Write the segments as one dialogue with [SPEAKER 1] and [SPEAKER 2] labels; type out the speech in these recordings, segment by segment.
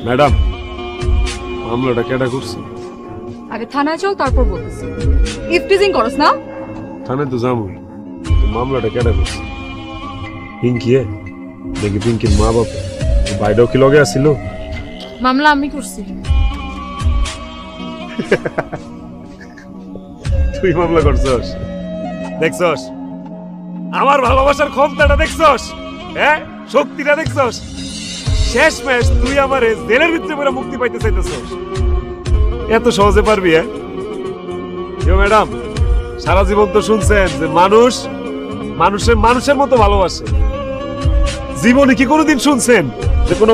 [SPEAKER 1] Madam, মামলাটা কেডা করছে?
[SPEAKER 2] আগে থানায় চল, তারপর বলতেছি। ইফটিজিং করস না?
[SPEAKER 1] থানায় তো যাবই, মামলাটা কেডা করছে? পিঙ্কি দেখি পিঙ্কির মা বাপ ভাইটাও কি লগে আসছিল?
[SPEAKER 2] মামলা আমি করছি।
[SPEAKER 1] তুই মামলা করছস? দেখছস আমার ভালোবাসার ক্ষমতাটা? দেখছস হ্যাঁ, শক্তিটা দেখছস? শেষ ম্যাচ তুই আমারে জেলের ভিতরে পুরো মুক্তি পাইতে চাইতেছস? এত সহজে পারবি? ম্যাডাম, সারা জীবন তো শুনছেন যে মানুষ মানুষের মতো ভালোবাসে। জীবনে কি কোনোদিন শুনছেন যে কোনো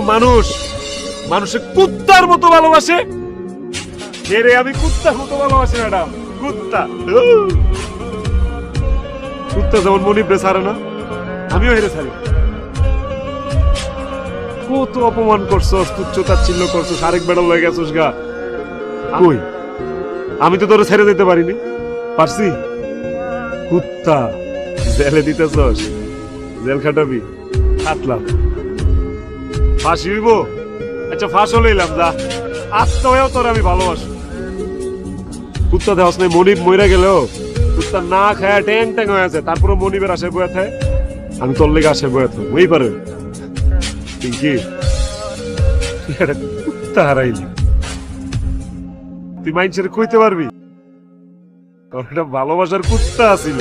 [SPEAKER 1] মানুষের কুত্তার মতো ভালোবাসে? আমি কুত্তার মতো ভালোবাসি ম্যাডাম, কুত্তা। কুত্তা যেমন মনিবরে ছাড়ে না, আমিও হেরে ছাড়ি। কত অপমান করছস, তুচ্ছতাচ্ছিল্য করছস, আরেক বেড়া লয়ে গেছস গা। কই, আমি তো তোরে ছেড়ে দিতে পারিনি। পারছি? কুত্তা, জেলে দিতেছস, জেল খাটাবি, খাটলাম। ফাঁসি হইব? আচ্ছা ফাঁস লইলাম, যা। আত্মা হয়েও তোর আমি ভালোবাসি। কুত্তা দেওয়াস নাই, মনিব মইরা গেলেও কুত্তা না খায় ট্যাং ট্যাং হয়ে আছে, তারপরে মনিবের আশায় বয়ে থাকে। আমি তোর লেগে আশায় বয়ে থাকবো, এই পারে পিঙ্কি? তুই একটা কুত্তা হারাইলি, তুই মাইন্ডসেট কইতে পারবি? তোর একটা ভালোবাসার কুত্তা আছিল।